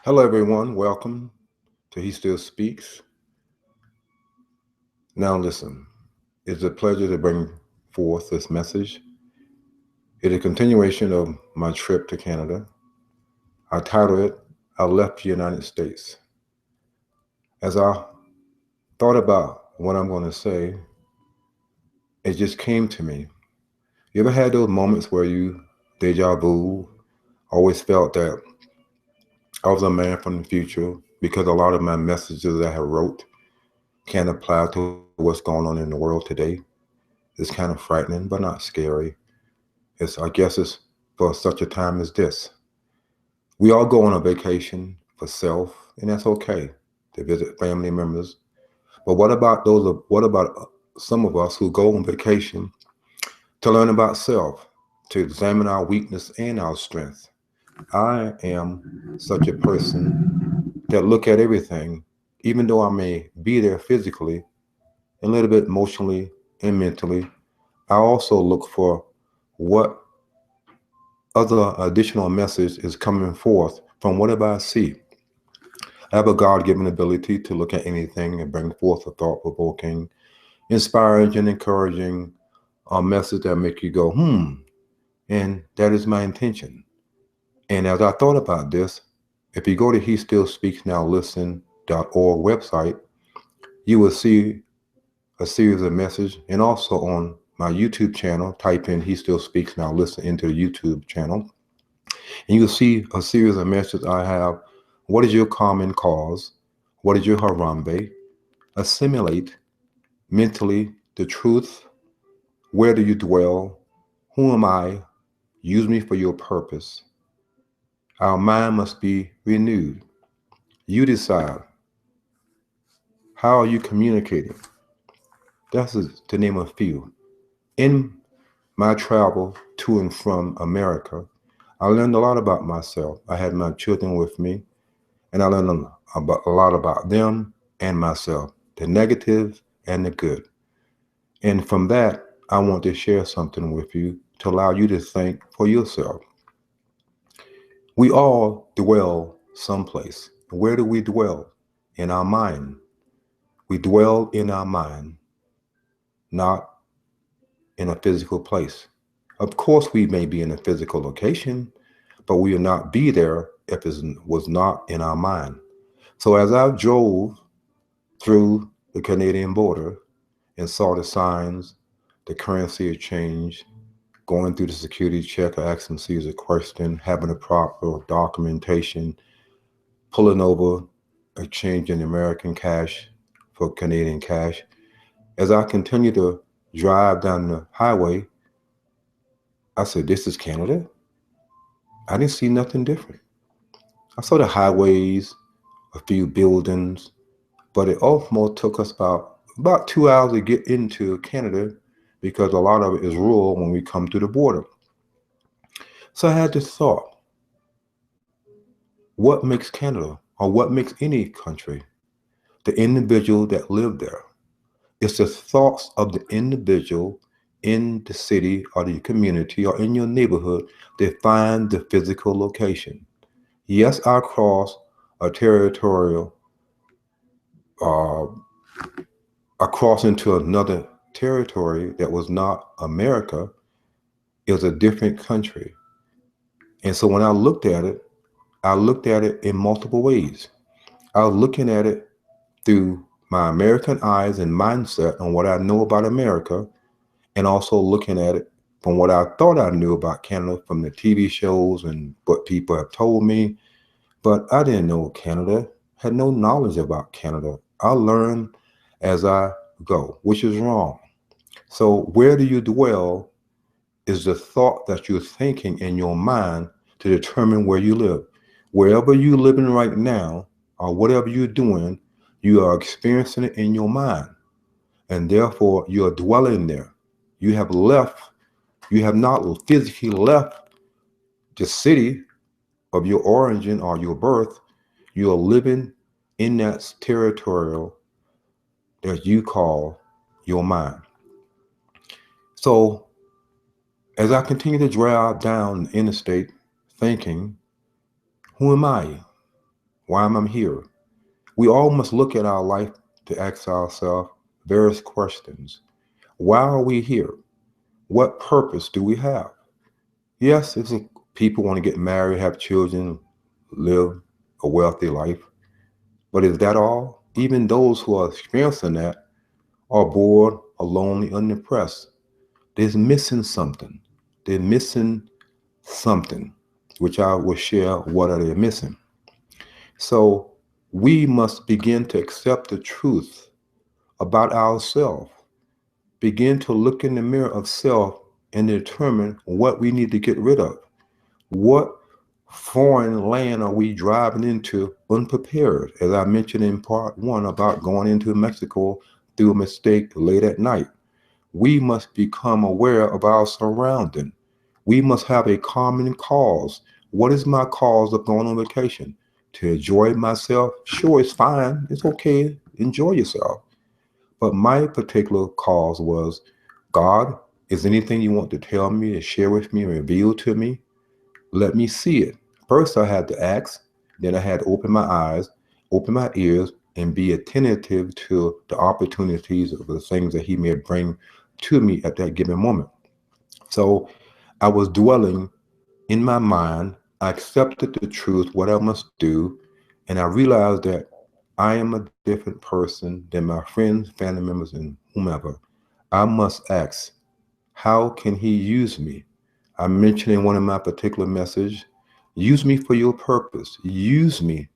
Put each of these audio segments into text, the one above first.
Hello, everyone. Welcome to He Still Speaks. Now, listen, it's a pleasure to bring forth this message. It is a continuation of my trip to Canada. I titled it, I Left the United States. As I thought about what I'm going to say, it just came to me. You ever had those moments where you, deja vu, always felt that I was a man from the future because a lot of my messages that I wrote can't apply to what's going on in the world today? It's kind of frightening, but not scary. I guess it's for such a time as this. We all go on a vacation for self, and that's okay to visit family members. But what about some of us who go on vacation to learn about self, to examine our weakness and our strength? I am such a person that look at everything, even though I may be there physically, a little bit emotionally and mentally. I also look for what other additional message is coming forth from whatever I see. I have a God given ability to look at anything and bring forth a thought provoking, inspiring, and encouraging message that make you go, and that is my intention. And as I thought about this, if you go to He Still Speaks Now Listen.org website, you will see a series of messages, and also on my YouTube channel, type in He Still Speaks Now Listen into the YouTube channel. And you'll see a series of messages I have. What is your common cause? What is your Harambe? Assimilate mentally the truth. Where do you dwell? Who am I? Use me for your purpose. Our mind must be renewed. You decide. How are you communicating? That's to name a few. In my travel to and from America, I learned a lot about myself. I had my children with me, and I learned a lot about them and myself, the negative and the good. And from that, I want to share something with you to allow you to think for yourself. We all dwell someplace. Where do we dwell? In our mind. We dwell in our mind, not in a physical place. Of course, we may be in a physical location, but we will not be there if it was not in our mind. So as I drove through the Canadian border and saw the signs, the currency had changed, going through the security check, I asked them Caesar a question, having a proper documentation, pulling over, exchanging American cash for Canadian cash. As I continued to drive down the highway, I said, this is Canada? I didn't see nothing different. I saw the highways, a few buildings, but it almost took us about 2 hours to get into Canada because a lot of it is rural when we come to the border. So I had this thought, what makes Canada or what makes any country? The individual that live there. It's the thoughts of the individual in the city or the community or in your neighborhood that find the physical location. Yes, I cross a territorial, uh, I cross into another territory that was not America. It was a different country. And so when I looked at it in multiple ways. I was looking at it through my American eyes and mindset on what I know about America, and also looking at it from what I thought I knew about Canada from the TV shows and what people have told me. But I didn't know Canada, had no knowledge about Canada. I learned as I go, which is wrong. So where do you dwell is the thought that you're thinking in your mind to determine where you live. Wherever you're living right now, or whatever you're doing, you are experiencing it in your mind. And therefore, you are dwelling there. You have left, you have not physically left the city of your origin or your birth. You are living in that territorial that you call your mind. So as I continue to drive down the interstate thinking, who am I? Why am I here? We all must look at our life to ask ourselves various questions. Why are we here? What purpose do we have? Yes, people want to get married, have children, live a wealthy life. But is that all? Even those who are experiencing that are bored, are lonely, undepressed. They're missing something. They're missing something, which I will share what are they missing. So we must begin to accept the truth about ourselves, begin to look in the mirror of self and determine what we need to get rid of. What foreign land are we driving into unprepared? As I mentioned in part one about going into Mexico through a mistake late at night. We must become aware of our surrounding. We must have a common cause. What is my cause of going on vacation? To enjoy myself? Sure, it's fine. It's okay. Enjoy yourself. But my particular cause was, God, is anything you want to tell me, to share with me, reveal to me? Let me see it. First, I had to ask, then I had to open my eyes, open my ears, and be attentive to the opportunities of the things that He may bring to me at that given moment. So I was dwelling in my mind. I accepted the truth, what I must do, and I realized that I am a different person than my friends, family members, and whomever. I must ask, how can He use me? I mentioned in one of my particular messages, use me for your purpose. Use me.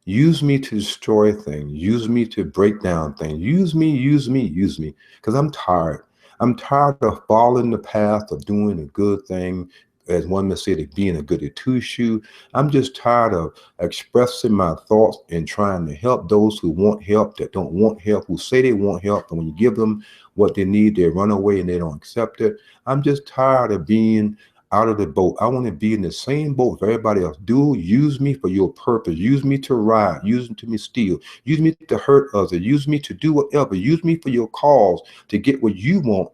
Use me to destroy things. Use me to break down things. Use me, use me, use me. Because I'm tired. I'm tired of following the path of doing a good thing, as one may say, to being a goody two shoe. I'm just tired of expressing my thoughts and trying to help those who want help, that don't want help, who say they want help. And when you give them what they need, they run away and they don't accept it. I'm just tired of being out of the boat. I want to be in the same boat with everybody else. Do use me for your purpose. Use me to ride. Use me to steal. Use me to hurt others. Use me to do whatever. Use me for your cause to get what you want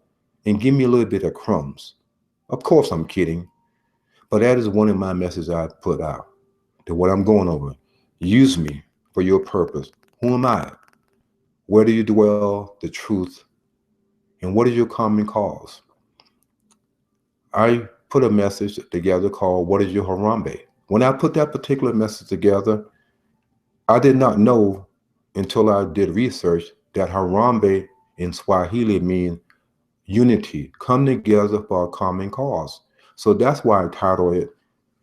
and give me a little bit of crumbs. Of course, I'm kidding, but that is one of my messages I put out to what I'm going over. Use me for your purpose. Who am I? Where do you dwell? The truth. And what is your common cause? I put a message together called What is Your Harambe? When I put that particular message together, I did not know until I did research that Harambe in Swahili means unity, come together for a common cause. So that's why I titled it,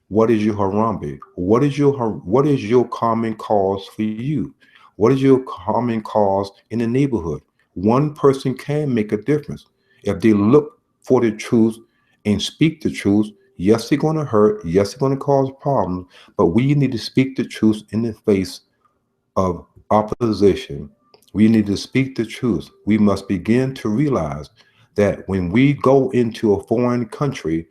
What is Your Harambe? What is your common cause for you? What is your common cause in the neighborhood? One person can make a difference. If they look for the truth and speak the truth, yes, they're going to hurt. Yes, they're going to cause problems. But we need to speak the truth in the face of opposition. We need to speak the truth. We must begin to realize that when we go into a foreign country,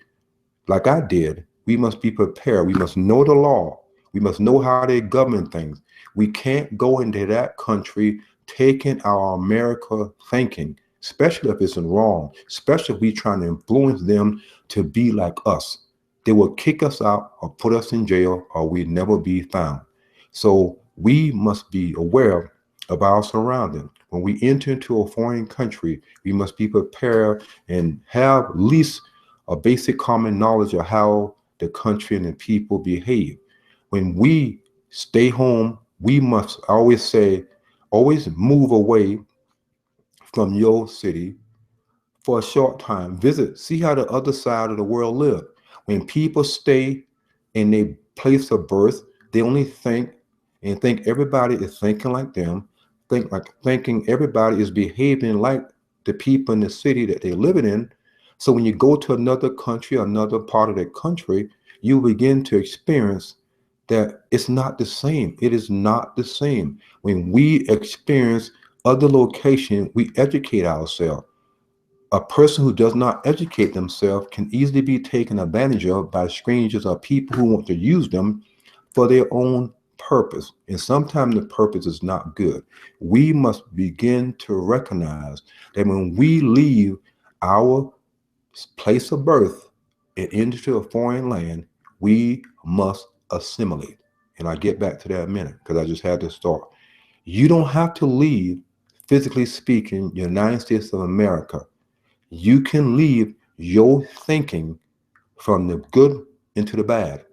like I did, we must be prepared. We must know the law. We must know how they govern things. We can't go into that country taking our America thinking, especially if it's wrong, especially if we trying to influence them to be like us. They will kick us out or put us in jail or we'd never be found. So we must be aware of our surroundings. When we enter into a foreign country, we must be prepared and have at least a basic common knowledge of how the country and the people behave. When we stay home, we must always say, always move away from your city for a short time. Visit, see how the other side of the world live. When people stay in a place of birth, they only think and think everybody is thinking like them, thinking everybody is behaving like the people in the city that they're living in. So when you go to another country, another part of the country, you begin to experience that it's not the same. It is not the same. When we experience other location, we educate ourselves. A person who does not educate themselves can easily be taken advantage of by strangers or people who want to use them for their own purpose. And sometimes the purpose is not good. We must begin to recognize that when we leave our place of birth and into a foreign land, we must assimilate. And I get back to that in a minute because I just had to start. You don't have to leave, physically speaking, United States of America. You can leave your thinking from the good into the bad.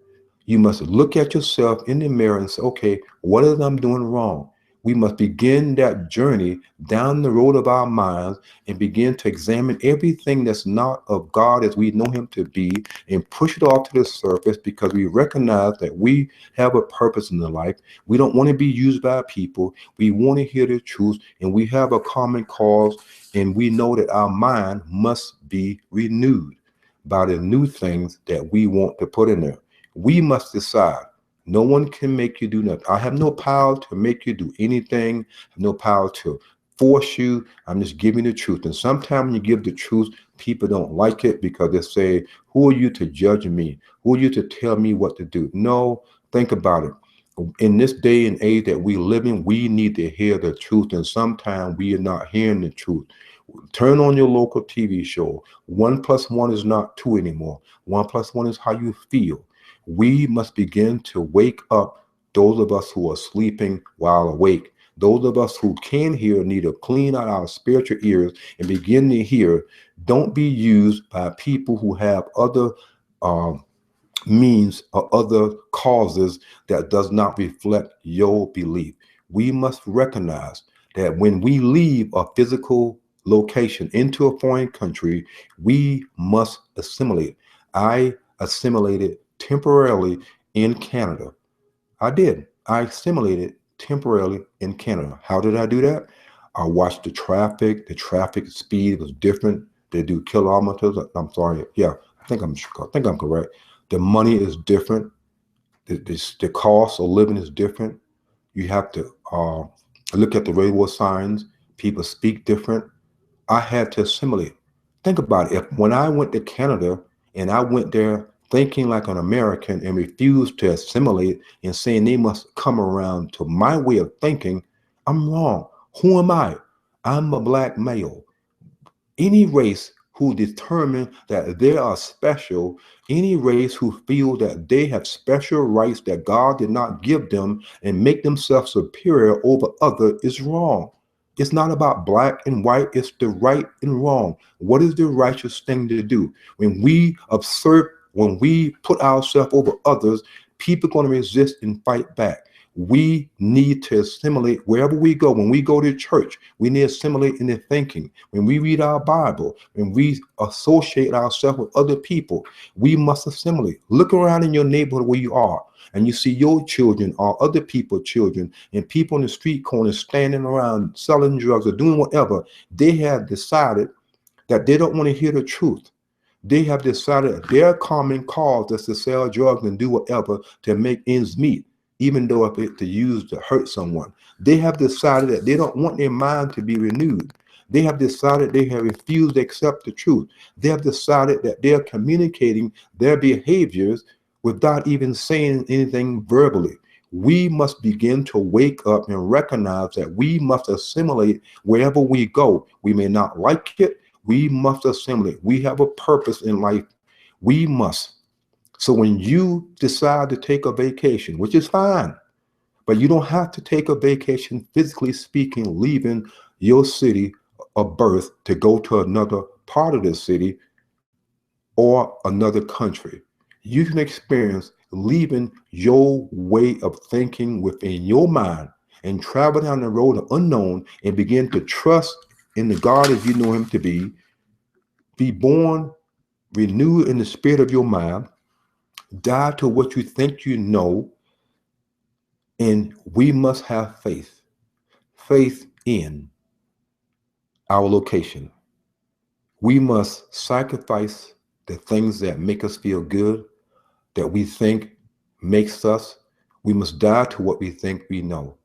You must look at yourself in the mirror and say, okay, what is I'm doing wrong? We must begin that journey down the road of our minds and begin to examine everything that's not of God as we know him to be and push it off to the surface because we recognize that we have a purpose in the life. We don't want to be used by people. We want to hear the truth and we have a common cause and we know that our mind must be renewed by the new things that we want to put in there. We must decide. No one can make you do nothing. I have no power to make you do anything. I have no power to force you. I'm just giving the truth. And sometimes when you give the truth, people don't like it because they say, who are you to judge me? Who are you to tell me what to do? No, think about it. In this day and age that we live in, we need to hear the truth. And sometimes we are not hearing the truth. Turn on your local TV show. 1+1 is not 2 anymore. 1+1 is how you feel. We must begin to wake up those of us who are sleeping while awake. Those of us who can hear need to clean out our spiritual ears and begin to hear. Don't be used by people who have other means or other causes that does not reflect your belief. We must recognize that when we leave a physical location into a foreign country, we must assimilate. I assimilated temporarily in Canada. I did. I assimilated temporarily in Canada. How did I do that? I watched the traffic. The traffic speed was different. They do kilometers. I'm sorry. Yeah, I think I'm correct. The money is different. The cost of living is different. You have to look at the railroad signs. People speak different. I had to assimilate. Think about it. If when I went to Canada and I went there thinking like an American and refused to assimilate and saying they must come around to my way of thinking, I'm wrong. Who am I? I'm a black male. Any race who determine that they are special, any race who feel that they have special rights that God did not give them and make themselves superior over other is wrong. It's not about black and white, it's the right and wrong. What is the righteous thing to do? When we observe, when we put ourselves over others, people are going to resist and fight back. We need to assimilate wherever we go. When we go to church, we need to assimilate in the thinking. When we read our Bible, when we associate ourselves with other people, we must assimilate. Look around in your neighborhood where you are, and you see your children or other people's children and people in the street corners standing around selling drugs or doing whatever. They have decided that they don't want to hear the truth. They have decided that their common cause is to sell drugs and do whatever to make ends meet, even though if it's to use to hurt someone. They have decided that they don't want their mind to be renewed. They have decided they have refused to accept the truth. They have decided that they're communicating their behaviors without even saying anything verbally. We must begin to wake up and recognize that we must assimilate wherever we go. We may not like it. We must assimilate. We have a purpose in life. We must. So when you decide to take a vacation, which is fine, but you don't have to take a vacation, physically speaking, leaving your city of birth to go to another part of the city or another country. You can experience leaving your way of thinking within your mind and travel down the road of unknown and begin to trust in the God as you know him to be born, renewed in the spirit of your mind, die to what you think you know, and we must have faith in our location. We must sacrifice the things that make us feel good, that we think makes us. We must die to what we think we know.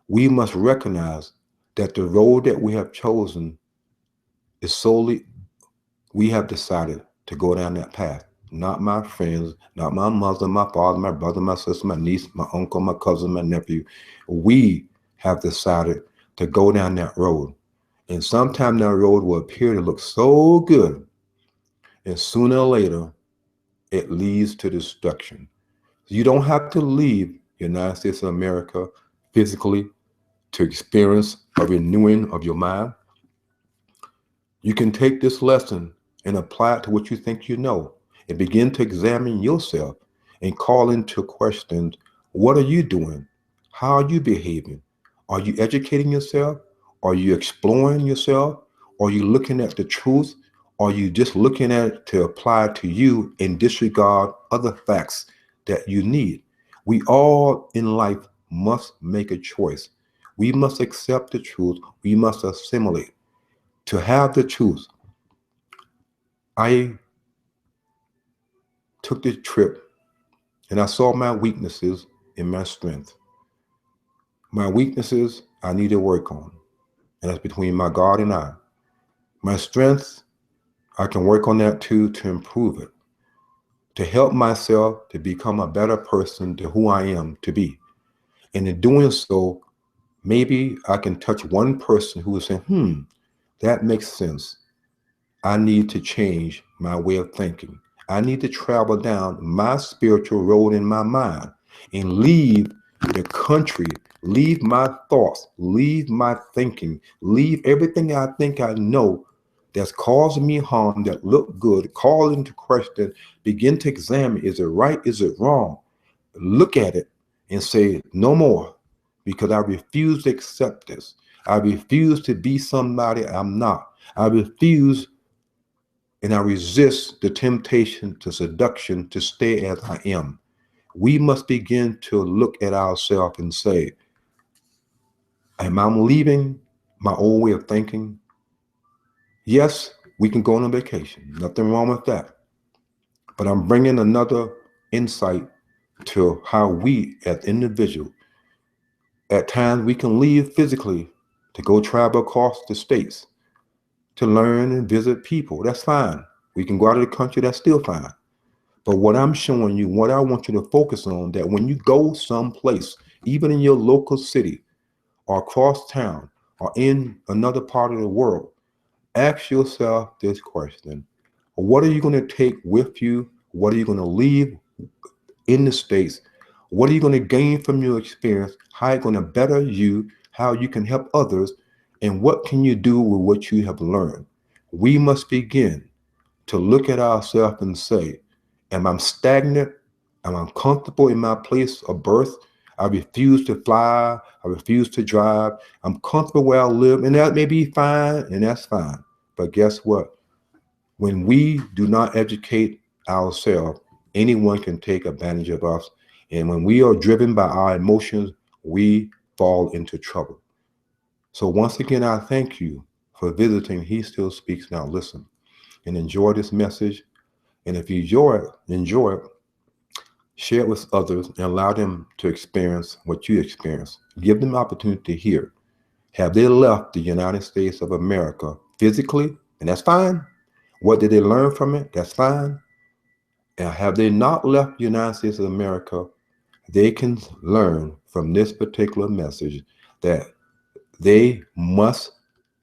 We must recognize that the road that we have chosen is solely, we have decided to go down that path. Not my friends, not my mother, my father, my brother, my sister, my niece, my uncle, my cousin, my nephew. We have decided to go down that road. And sometimes that road will appear to look so good. And sooner or later, it leads to destruction. You don't have to leave United States of America physically to experience a renewing of your mind. You can take this lesson and apply it to what you think you know and begin to examine yourself and call into question, what are you doing? How are you behaving? Are you educating yourself? Are you exploring yourself? Are you looking at the truth? Are you just looking at it to apply to you and disregard other facts that you need? We all in life must make a choice. We must accept the truth. We must assimilate. To have the truth, I took this trip and I saw my weaknesses and my strength. My weaknesses I need to work on, and that's between my God and I. My strengths, I can work on that too to improve it, to help myself to become a better person to who I am to be. And in doing so, maybe I can touch one person who is saying, that makes sense. I need to change my way of thinking. I need to travel down my spiritual road in my mind and leave the country, leave my thoughts, leave my thinking, leave everything I think I know that's causing me harm, that look good, call into question, begin to examine, is it right, is it wrong? Look at it and say, no more, because I refuse to accept this. I refuse to be somebody I'm not. I refuse and I resist the temptation to seduction to stay as I am. We must begin to look at ourselves and say, am I leaving my old way of thinking? Yes, we can go on a vacation. Nothing wrong with that. But I'm bringing another insight to how we as individuals, at times we can leave physically to go travel across the states to learn and visit people. That's fine. We can go out of the country. That's still fine. But what I'm showing you, what I want you to focus on, that when you go someplace, even in your local city or across town or in another part of the world, ask yourself this question. What are you going to take with you? What are you going to leave in the States? What are you going to gain from your experience? How are you going to better you? How you can help others? And what can you do with what you have learned? We must begin to look at ourselves and say, am I stagnant? Am I comfortable in my place of birth? I refuse to fly. I refuse to drive. I'm comfortable where I live, and that may be fine, and that's fine. But guess what? When we do not educate ourselves, anyone can take advantage of us. And when we are driven by our emotions, we fall into trouble. So once again, I thank you for visiting He Still Speaks Now. Listen and enjoy this message. And if you enjoy it, share it with others and allow them to experience what you experience. Give them opportunity to hear. Have they left the United States of America physically? And that's fine. What did they learn from it? That's fine. And have they not left the United States of America? They can learn from this particular message that they must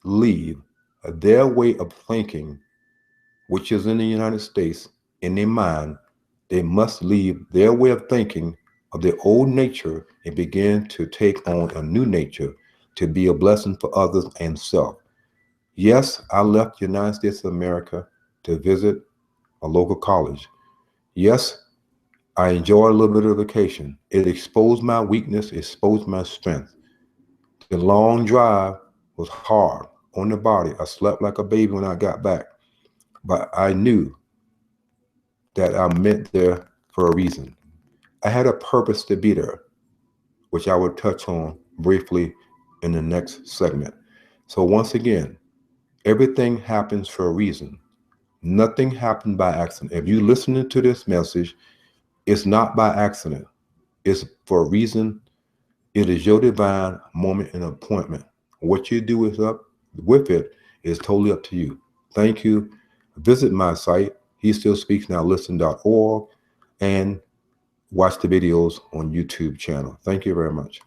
leave their way of thinking, which is in the United States, in their mind. They must leave their way of thinking of their old nature and begin to take on a new nature to be a blessing for others and self. Yes, I left the United States of America to visit a local college. Yes, I enjoyed a little bit of vacation. It exposed my weakness, exposed my strength. The long drive was hard on the body. I slept like a baby when I got back, but I knew that I meant there for a reason. I had a purpose to be there, which I will touch on briefly in the next segment. So once again, everything happens for a reason. Nothing happened by accident. If you're listening to this message, it's not by accident. It's for a reason. It is your divine moment and appointment. What you do with it is totally up to you. Thank you. Visit my site, HeStillSpeaksNowListen.org, and watch the videos on YouTube channel. Thank you very much.